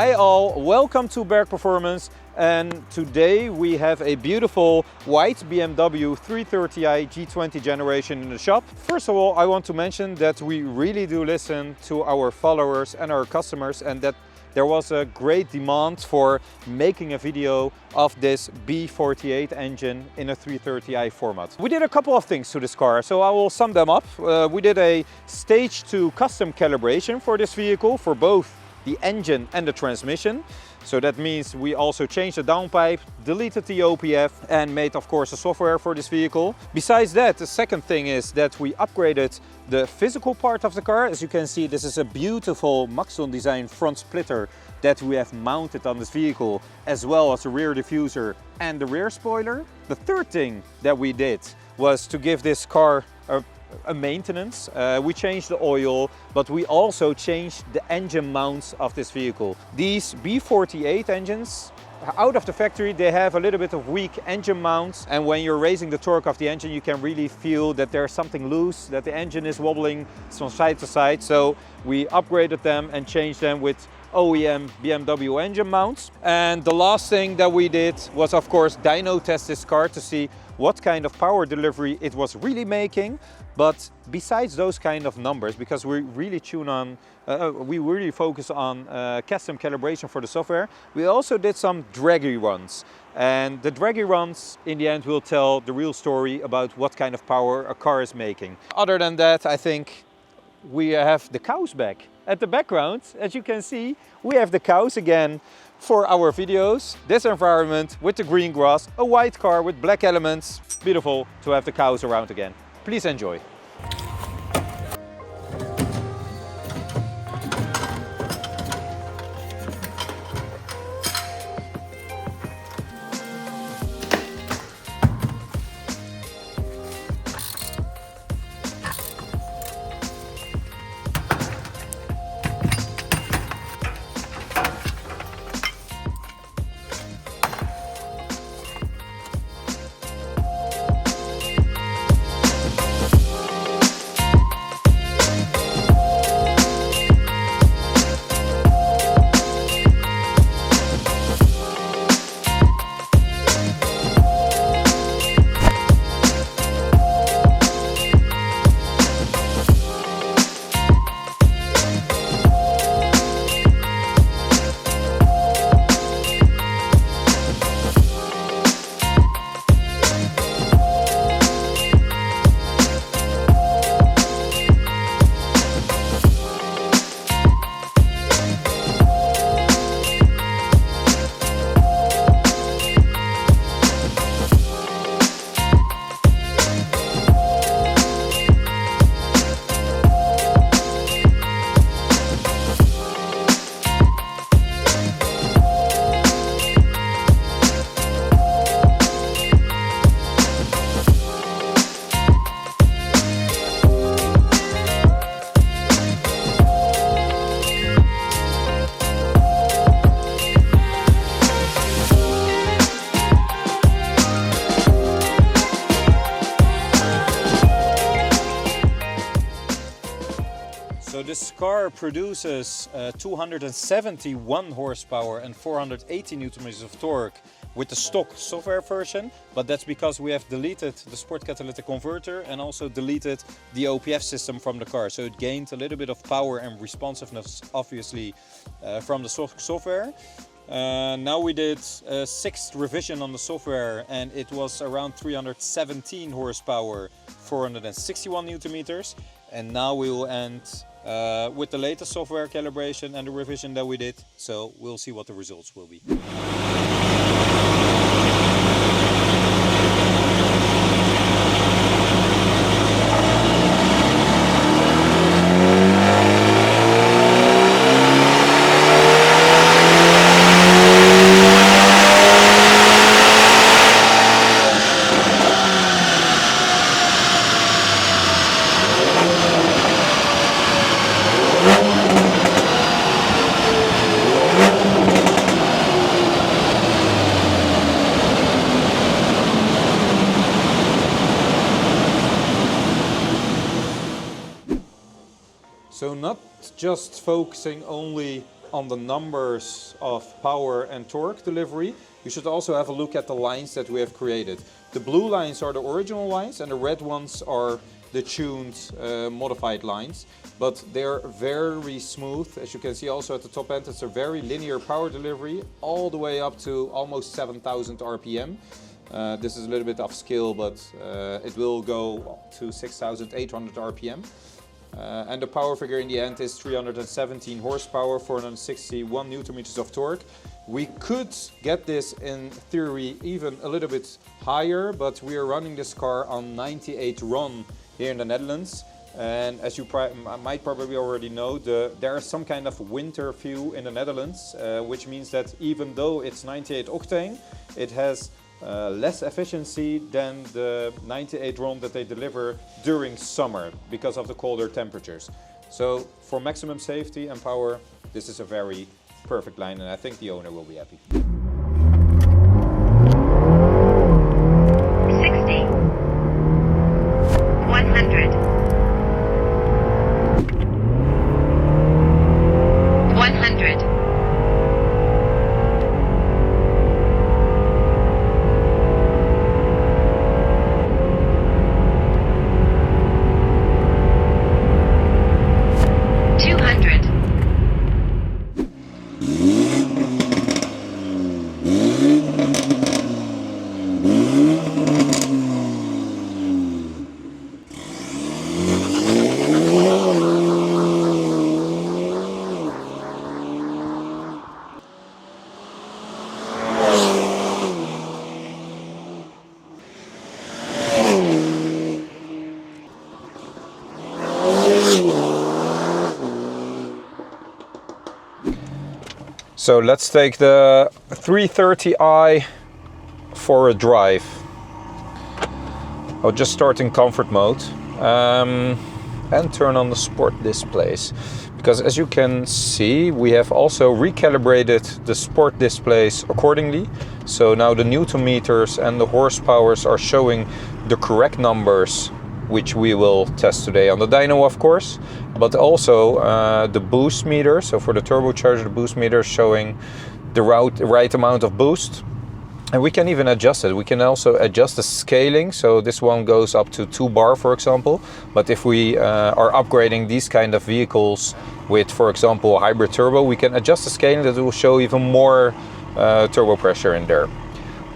Hi all, welcome to Berg Performance, and today we have a beautiful white BMW 330i G20 generation in the shop. First of all, I want to mention that we really do listen to our followers and our customers, and that there was a great demand for making a video of this B48 engine in a 330i format. We did a couple of things to this car, so I will sum them up. We did a stage 2 custom calibration for this vehicle for both the engine and the transmission. So that means we also changed the downpipe, deleted the OPF and made of course the software for this vehicle. Besides that, the second thing is that we upgraded the physical part of the car. As you can see, this is a beautiful Maxton Design front splitter that we have mounted on this vehicle, as well as the rear diffuser and the rear spoiler. The third thing that we did was to give this car a maintenance. We changed the oil, but we also changed the engine mounts of this vehicle. These B48 engines, out of the factory, they have a little bit of weak engine mounts, and when you're raising the torque of the engine, you can really feel that there's something loose, that the engine is wobbling from side to side. So we upgraded them and changed them with OEM BMW engine mounts. And the last thing that we did was of course dyno test this car to see what kind of power delivery it was really making. But besides those kind of numbers, because we really focus on custom calibration for the software, we also did some dragy runs. And the dragy runs in the end will tell the real story about what kind of power a car is making. Other than that, I think we have the cows back. At the background, as you can see, we have the cows again for our videos. This environment with the green grass, a white car with black elements. Beautiful to have the cows around again. Please enjoy. So this car produces 271 horsepower and 480 Nm of torque with the stock software version, but that's because we have deleted the sport catalytic converter and also deleted the OPF system from the car. So it gained a little bit of power and responsiveness, obviously, from the software. Now we did a 6th revision on the software, and it was around 317 horsepower, 461 Nm. And now we will end with the latest software calibration and the revision that we did. So we'll see what the results will be. So not just focusing only on the numbers of power and torque delivery, you should also have a look at the lines that we have created. The blue lines are the original lines and the red ones are the tuned, modified lines, but they're very smooth. As you can see also at the top end, it's a very linear power delivery all the way up to almost 7,000 RPM. This is a little bit off scale, but it will go to 6,800 RPM. And the power figure in the end is 317 horsepower, 461 Newton meters of torque. We could get this in theory even a little bit higher, but we are running this car on 98 RON here in the Netherlands. And as you might probably already know, there is some kind of winter fuel in the Netherlands, which means that even though it's 98 octane, it has less efficiency than the 98 RON that they deliver during summer because of the colder temperatures. So for maximum safety and power, this is a very perfect line, and I think the owner will be happy. 60, 100, 100. 200. So let's take the 330i for a drive. I'll just start in comfort mode and turn on the sport displays, because as you can see, we have also recalibrated the sport displays accordingly. So now the Newton meters and the horsepowers are showing the correct numbers, which we will test today on the dyno, of course, but also the boost meter. So for the turbocharger, the boost meter is showing the right amount of boost. And we can even adjust it. We can also adjust the scaling. So this one goes up to 2 bar, for example. But if we are upgrading these kind of vehicles with, for example, a hybrid turbo, we can adjust the scaling that will show even more turbo pressure in there.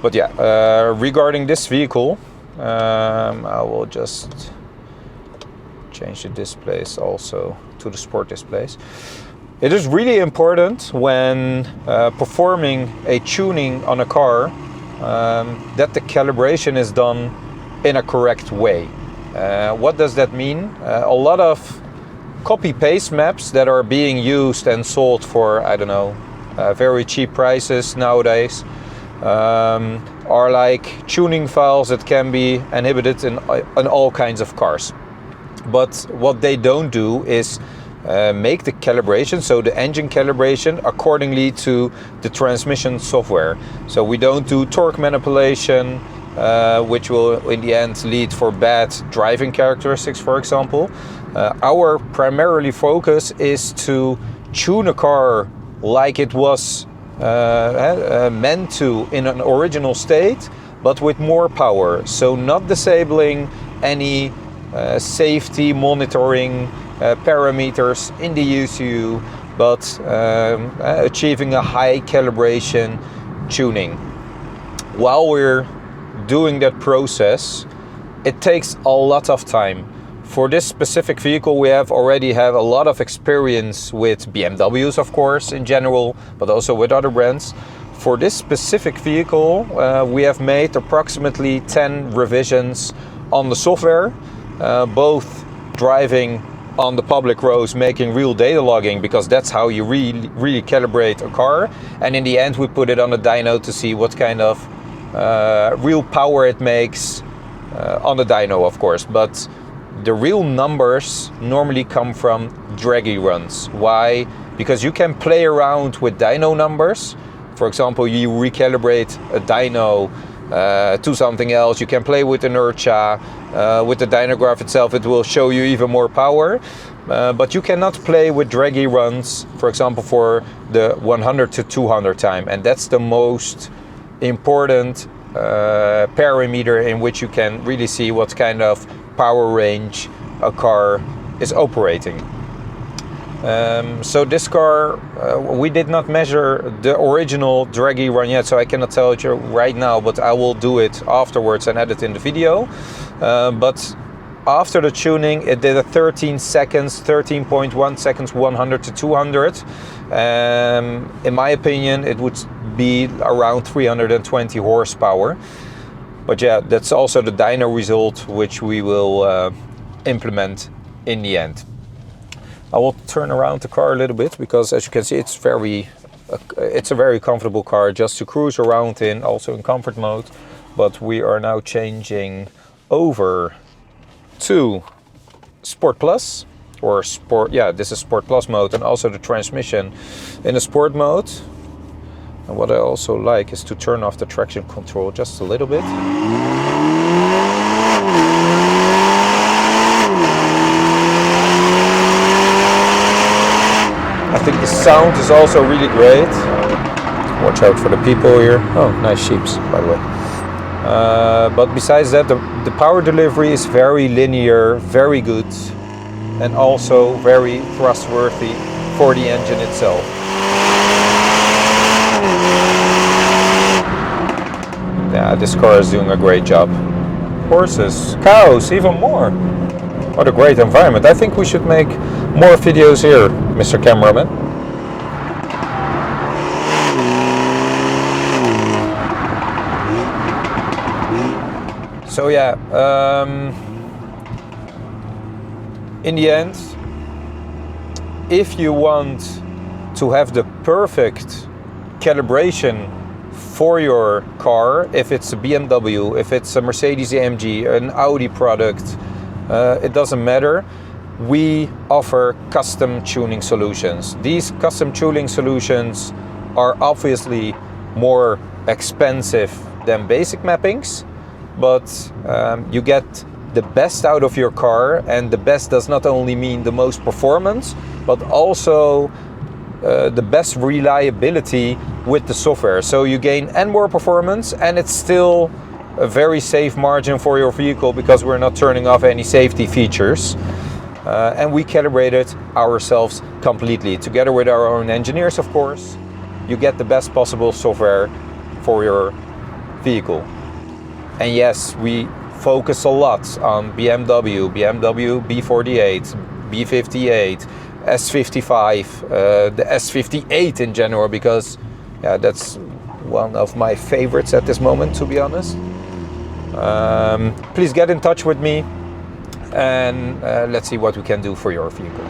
But yeah, regarding this vehicle, I will just change the displays also to the sport displays. It is really important when performing a tuning on a car that the calibration is done in a correct way. What does that mean? A lot of copy-paste maps that are being used and sold for, I don't know, very cheap prices nowadays are like tuning files that can be inhibited in all kinds of cars. But what they don't do is make the calibration, so the engine calibration, accordingly to the transmission software. So we don't do torque manipulation, which will in the end lead for bad driving characteristics, for example. Our primarily focus is to tune a car like it was meant to in an original state, but with more power. So not disabling any safety monitoring parameters in the ECU, but achieving a high calibration tuning. While we're doing that process, it takes a lot of time. For this specific vehicle, we already have a lot of experience with BMWs, of course, in general, but also with other brands. For this specific vehicle, we have made approximately 10 revisions on the software, both driving on the public roads, making real data logging, because that's how you really calibrate a car. And in the end, we put it on a dyno to see what kind of real power it makes on the dyno, of course. But the real numbers normally come from dragy runs. Why? Because you can play around with dyno numbers. For example, you recalibrate a dyno to something else. You can play with inertia. With the dyno graph itself, it will show you even more power. But you cannot play with draggy runs, for example, for the 100 to 200 time. And that's the most important parameter in which you can really see what kind of power range a car is operating. So this car, we did not measure the original draggy run yet, so I cannot tell you right now, but I will do it afterwards and edit in the video. But after the tuning, it did a 13.1 seconds 100 to 200. In my opinion, it would be around 320 horsepower. But yeah, that's also the dyno result, which we will implement in the end. I will turn around the car a little bit because, as you can see, it's a very comfortable car just to cruise around in, also in comfort mode. But we are now changing over to Sport Plus, or Sport. Yeah, this is Sport Plus mode, and also the transmission in a Sport mode. And what I also like is to turn off the traction control just a little bit. I think the sound is also really great. Watch out for the people here. Oh, nice sheeps, by the way. But besides that, the power delivery is very linear, very good, and also very trustworthy for the engine itself. Yeah, this car is doing a great job. Horses, cows, even more. What a great environment. I think we should make more videos here, Mr. Cameraman. So yeah, in the end, if you want to have the perfect calibration for your car, if it's a BMW, if it's a Mercedes AMG, an Audi product, it doesn't matter. We offer custom tuning solutions. These custom tuning solutions are obviously more expensive than basic mappings, but you get the best out of your car, and the best does not only mean the most performance, but also the best reliability with the software. So you gain and more performance, and it's still a very safe margin for your vehicle because we're not turning off any safety features. And we calibrate it ourselves completely, together with our own engineers, of course. You get the best possible software for your vehicle. And yes, we focus a lot on BMW B48, B58, S55, the S58 in general, because yeah, that's one of my favorites at this moment, to be honest. Please get in touch with me, and let's see what we can do for your vehicle.